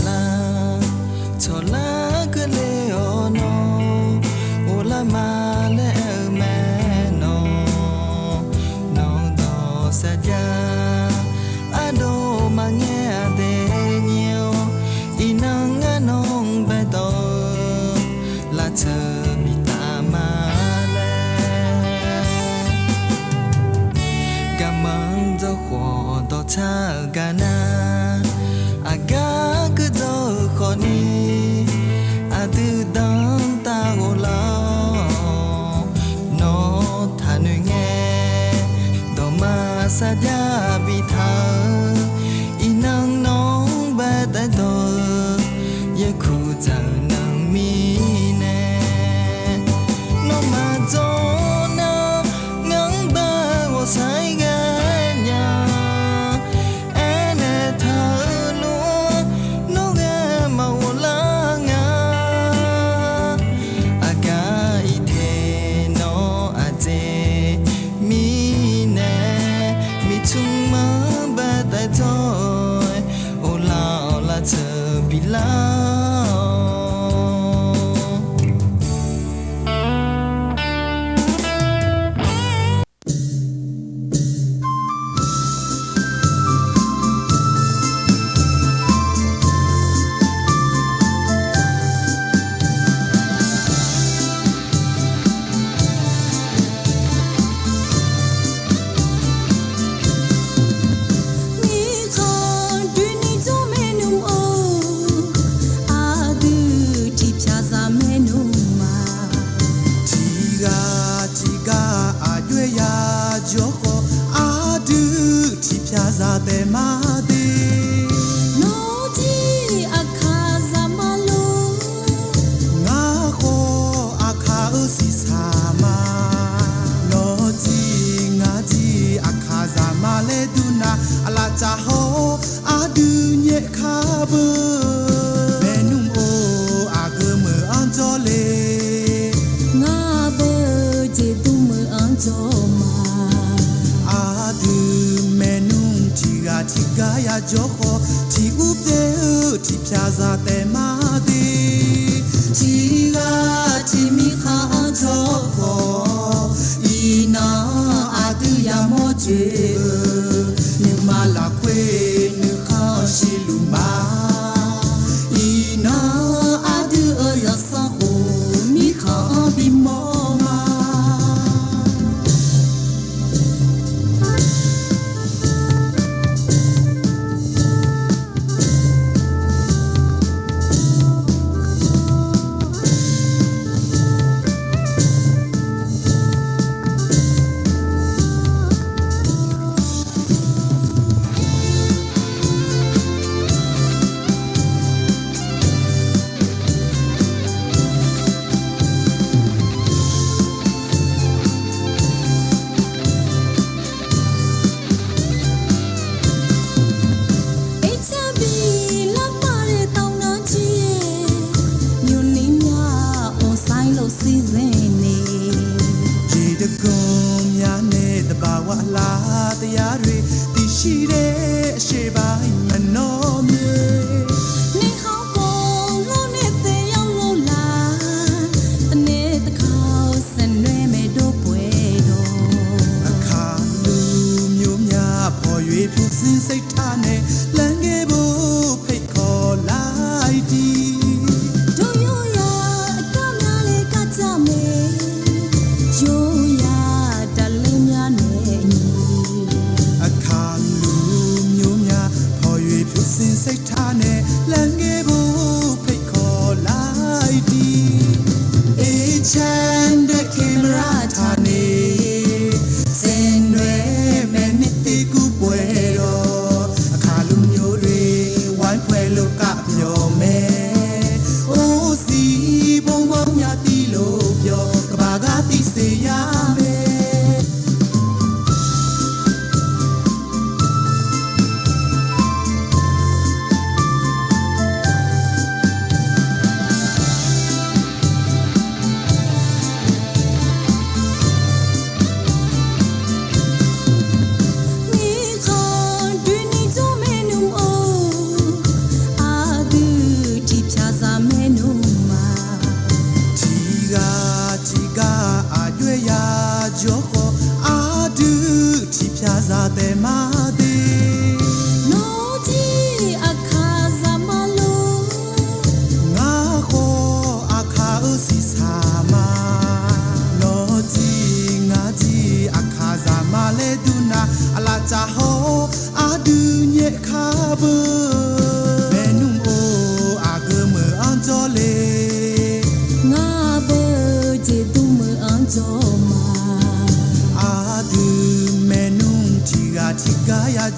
la chola kale ono ola male meno no do saja ado mangya de nyo inanga nong beto la chami tamale gamang do ho do cha gana aga kdo khoni adu dang ta go la no thanu nge do ma sa ja bi tha inang nong ba ta do ye khu cha nang mi ne no ma zo na ngang ba wo sai ga nya ene tha lu no ga ma wo la nga aga I the no a je mi ne mi chung ma ba ta zo ola cha bi la Te mate no ji akhaza malo nga kho akha si sama no ji nga ji akha za ma le du na ala cha ho adu nye kha bu menu o age me an jo le nga be je tu me an jo ma adu menu chiga ya joko chi u te chi phya za te ma de chiga chi mi kha joko ina adu ya mo che ni ma la kwe ni kha shi lu ma ina adu ya sa ho mi kha bi mo ma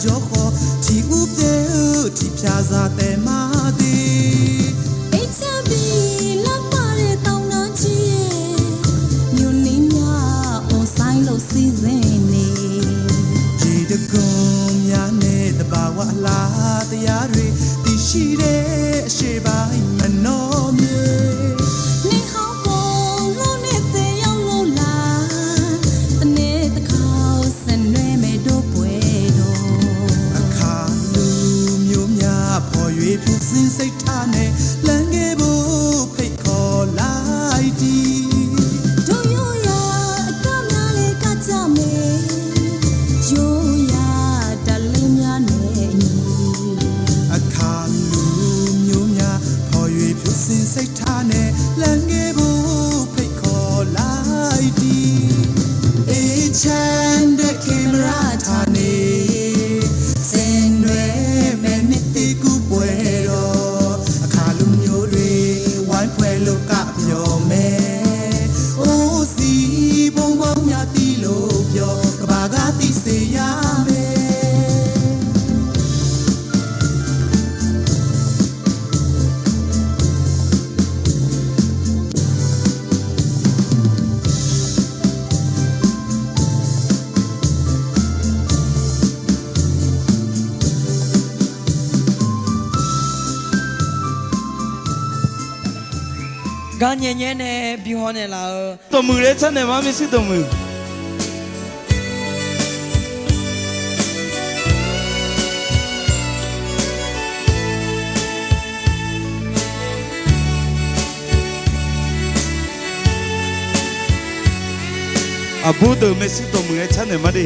ကြောခေါ်ချီဥပြေတီဖြာစာတဲ့မာဒီ အိတ်ချပြီးလောက်ပါတဲ့တောင်းတကြီးရဲ့ညွန်နေများအွန်ဆိုင်လို့စီစဉ်နေ ဒီတကုံများနဲ့တဘာဝလာတရားတွေသိရှိတဲ့အရှိပိုင်းမနှောမြေ နေဟောင်းပေါ်လို့နေတဲ့ရောက်လို့လားတနေ့တစ်ခါဆန်ရွဲမဲ့တို့ပွဲတော် အခါလူမျိုးများဖော်၍ဖြူစင်စိတ်ထားနဲ့လမ်းခဲ့ဖို့ဖိတ်ခေါ်လိုက်ဒီ တို့ရိုးရာအကများလေးကကြမယ်ရိုးရာတလေးများနဲ့ညီ အခါလူမျိုးများဖော်၍ဖြူစင်စိတ်ထားနဲ့လမ်းခဲ့ဖို့ဖိတ်ခေါ်လိုက်ဒီအေးချမ်းတဲ့ကင်မရာထားနေစင်တွေမဲ့နှစ်တီကူပွဲတော်အခါလူမျိုးတွေဝိုင်းဖွဲလို့ကပြောမယ်အိုးစီဘုံဘုံများတီးလို့ပြောကဘာကတီးစေရမယ် ကညညနဲ့ပြီးဟောနေလား တော်မူရဲ့ချက်နဲ့မမရှိတော်မူအဘူတော်မရှိတော်မူရဲ့ချက်နဲ့မဒီ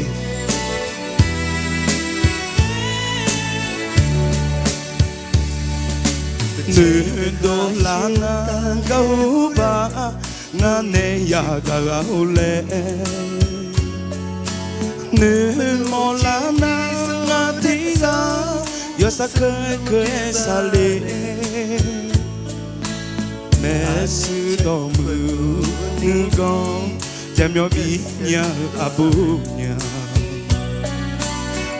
နေတော်လာနာကောပါငါနေရကဟိုလေနေမောလာနာငါတီကယောစကခဲဆာလေမေစုတော်မူငကောကြံမြောပြီးညာအဘူညာ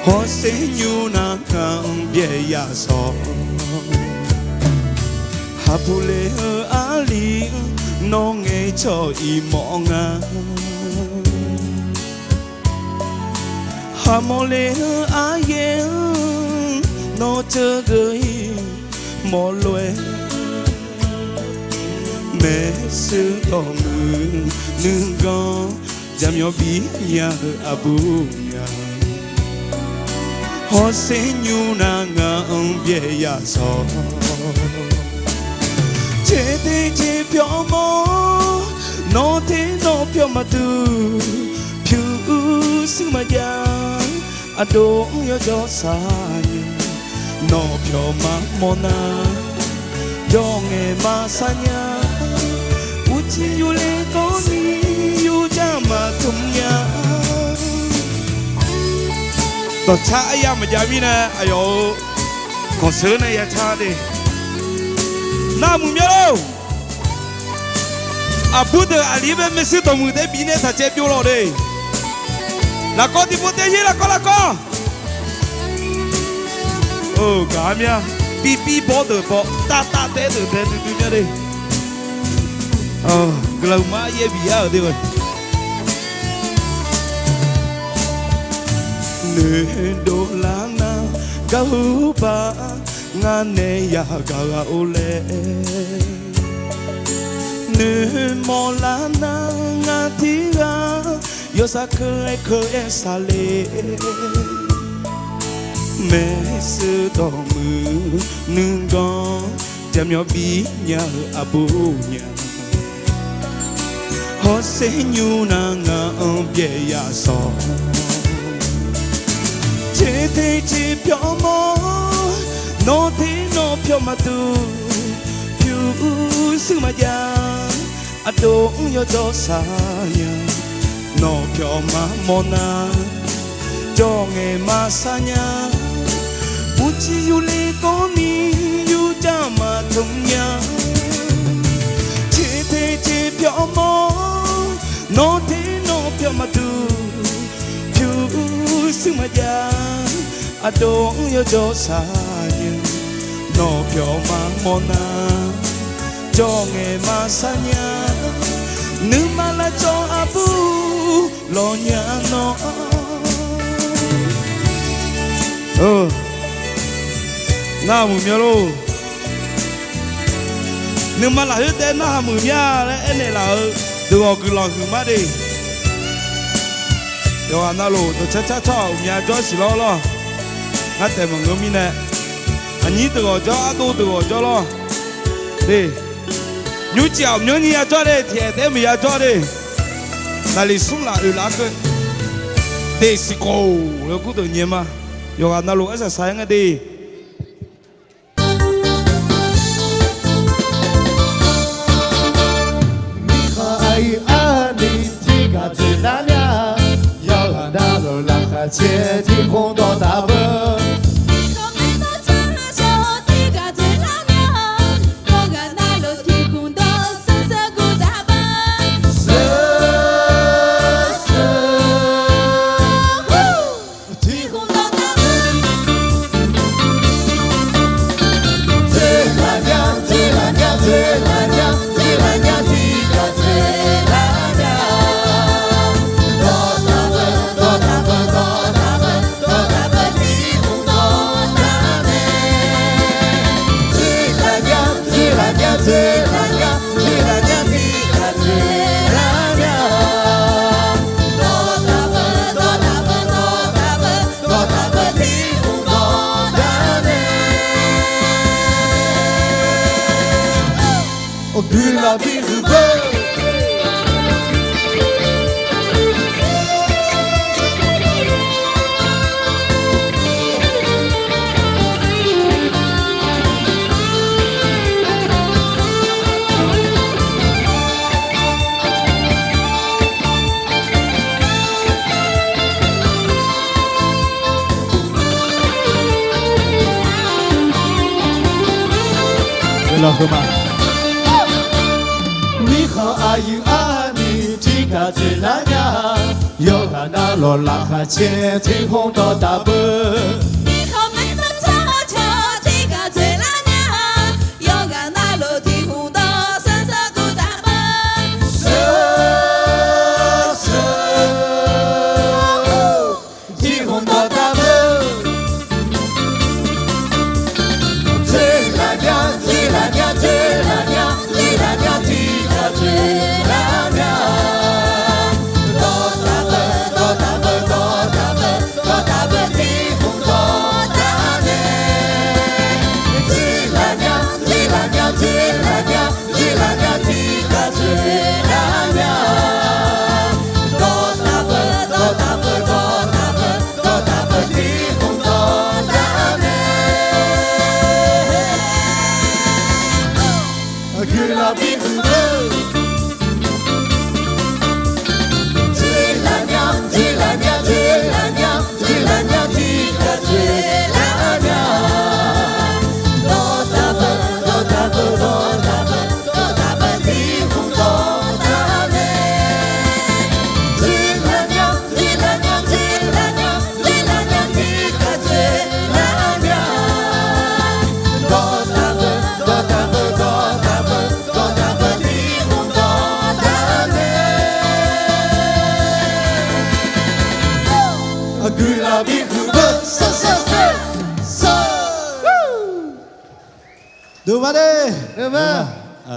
ဟောစေညူနာကံပြေရဆော ဟာပူလေအာလီနောငယ်ချောဤမောငါဟာမောလေအာယေနောချဂိမောလွယ်မဲစုတော်မူနုကောကြံမြောပြီးညာအဘူညာဟောစင်ညူနာငါအောင်ပြေရဆော ချေတဲ့ချေပြောမောနော်တဲ့နော်ပြောမတူဖြူစုမကြအတော်ရောကြောဆိုင်နော်ပြောမမောနာကြောငယ်မဆညာဦးချီယူလေကောနီယူကြမှာထုံညာတော့ချာအရမကြပြီနဲ့အယောကွန်ဆာနဲ့ရချာတယ်နာမူမျိုးအဘူဒအလီဘမစစ်တော်မူတဲ့ဘီနဲ့ဆက်ချက်ပြောလို့တယ်လာကောဒီပိုတေးလာကောလာကောအိုးကာမြပီပီဘောတော့ပေါ့တာတာတဲ့တဲ့တူတူများတယ်အော်ဂလောင်မရဲ့ဘီရတယ်ဝနေဒိုလာနာကောပါငါနေရကအိုလေနေမောလာနာငါတီကယောစခဲခဲဆာလေမေစုတော်မူနုကောကြံမြောပြီးညာအဘူညာဟောစင်ညူနာငါအောင်ပြေရဆောချေတဲ့ချေပြောမောနော်တဲ့နော်ပြောမတူဖြူစုမကြအတော်ရောကြောဆိုင်နော်ပြောမမောနာကြောငယ်မဆညာဦးချီယူလေကောမီယူကြမှာထုံညာချေတဲ့ချေပြောမောနော်တဲ့နော်ပြောမတူဖြူစုမကြ အတုံးရကြောစားရင်နော်ပြောမှမောနာကြောငယ်မဆညာနုမလာကြောအပူလောညာနော်နာမှုမျိုးလို့နုမလာရတဲ့နာမှုများလဲအဲ့နဲ့လာသူကကူလောင်ကူမတဲ့ယောနာလို့တချာချာမြာကြောစီလောလောငါတဲ့မငုံမီနဲ့အညီတော်ကြောအတူတော်ကြောလောဒီညူကြောင်ညညီရကြောတဲ့တဲ့တဲ့မရကြောတဲ့နာလီဆုံလာလာကဒေစီကိုလောကုတော်ညမယောနာလို့အစားဆိုင်ငါဒီ最难了，要看到了那个天天空多大本。老哥们，你好阿姨阿你这个最难呀，要看到了那个天天空多大本。你好美的悄悄，这个最难呀，要看到了天空的深色古大本。天空多大本，最难呀，最难呀，最难呀，最难呀，这个最难呀。多大本，多大本，多大本，多大本，天空多大呢？最难呀，最难呀，最难呀，最难呀，这个最难呀。多大本，多大本，多大本，多大本，天空多大呢？给了比不得。最难呀，最难呀，最难呀，最难呀，这个最难呀。多大本，多大本，多大本，多大本，天空多大呢？最难呀，最难呀，最难呀，最难呀，这个最难呀。多大本，多大本，多大本，多大本，天空多大呢？给了比不得，对吧的？对吧？啊。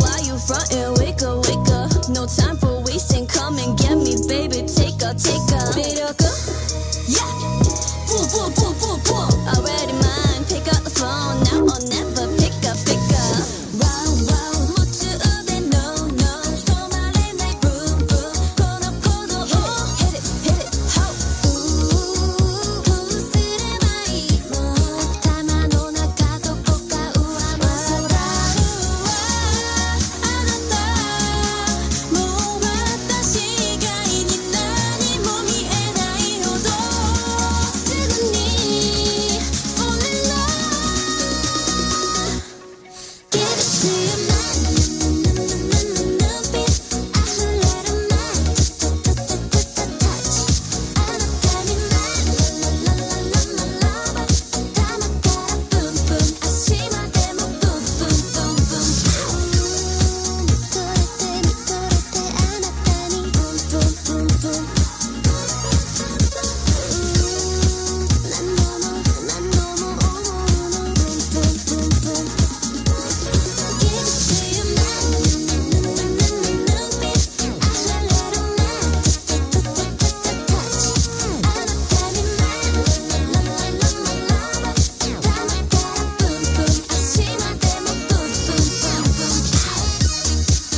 why you frontin'? Wake up, wake up. No time for wasting. Come and get me, baby. Take a. Biroka. Yeah. Boom, boom, boom, boom, boom. Already mine. Pick up the phone. Now or never. Pick up. Wow, wow. Mutu ube, no, no. Tomarenai, boom, boom. Kono, kono, oh. Hit it, ho. Ooh, すればいいの。玉の中どこか上回った。あなた。もう私以外に何も見えないほど。すぐに fall in love. Give it to you, man. I let a man touch. あなたに man. La la la la la la. 頭からブンブン足までもブンブンブンブン。見とれてあなたにブンブンブンブン。何度も思うのブンブンブンブン。Give it to you, man. I let a man touch. あなたに man. La la la la la. 頭からブンブン足までもブンブンブンブン。あ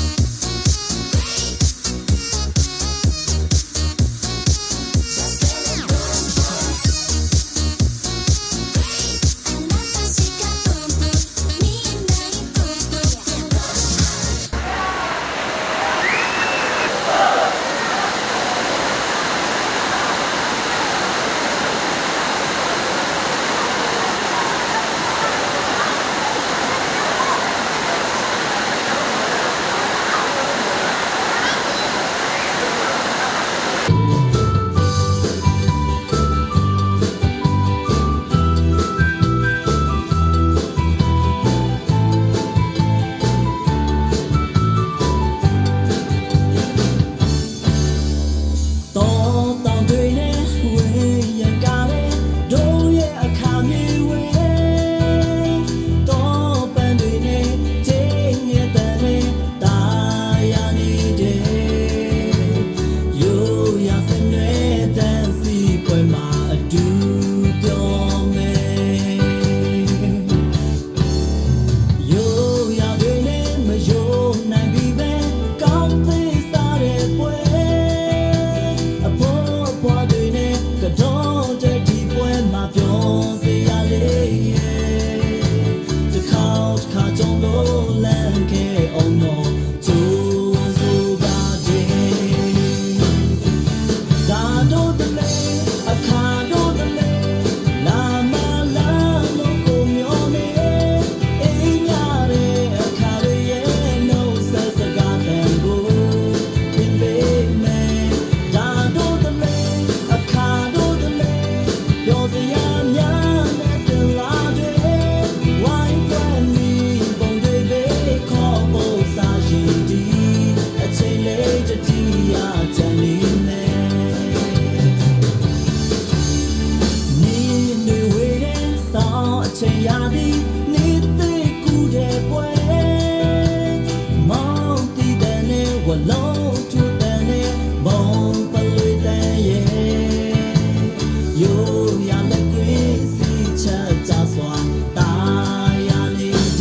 なたしかブンブン見えないブンブンブン。တောတောင်တွေနဲ့ဝေးရကားတဲ့တို့ရဲ့အခါမြေဝေးတောပန်းတွေနဲ့ချင်းမြတ်တဲ့တာယာနေတဲ့ရိုးရစင်ရွယ်တန်းစီပွဲမှာအတူပြောမယ်ရိုးရတွေနဲ့မရိုးနိုင်ပြီပဲကောင်းသေးစားတဲ့ပွဲအဖိုးဘွားတွေနဲ့ကတော့တဲ့ဒီပွဲမှာပြောစေရလေတစ်ခါကြုံလို့လမ်းခဲ့အောင်တော့ကျိုးစိုးပါတဲ့ဒါတို့တလေအခါတို့တလေလာမလာလို့ကိုမျောနေအိမ်ရတဲ့အခါရဲ့နှုတ်ဆက်စကားတန်ကိုသင်ပေးမယ်ဒါတို့တလေအခါတို့တလေပြောစရာများနဲ့စလာတွေဝိုင်းပွဲမီပုံတွေပဲခေါ်ဖို့စားရင်ဒီအချိန်လေးတတိယချန်နေမယ် 你对为人少钱压力，你对顾着不？忙地的呢，我老土的呢，忙不累的耶。有样的鬼是吃家酸，大压力的。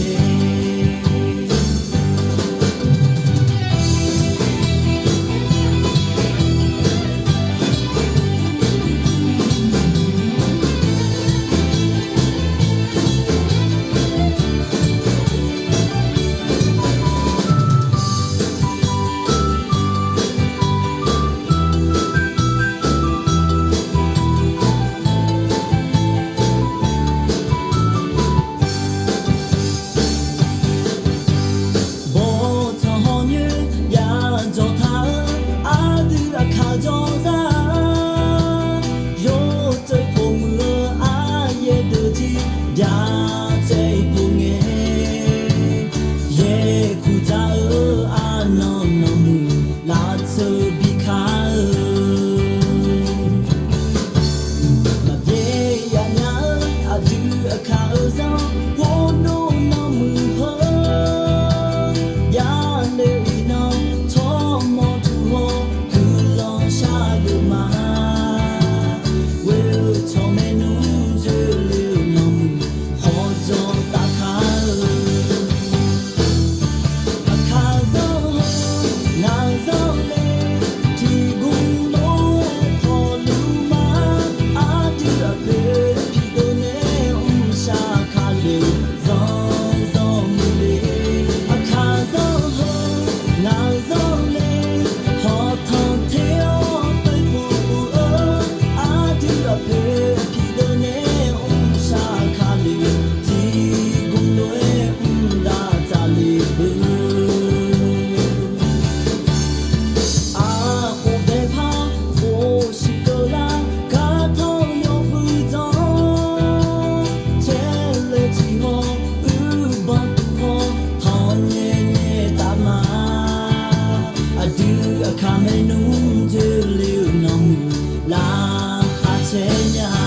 Senya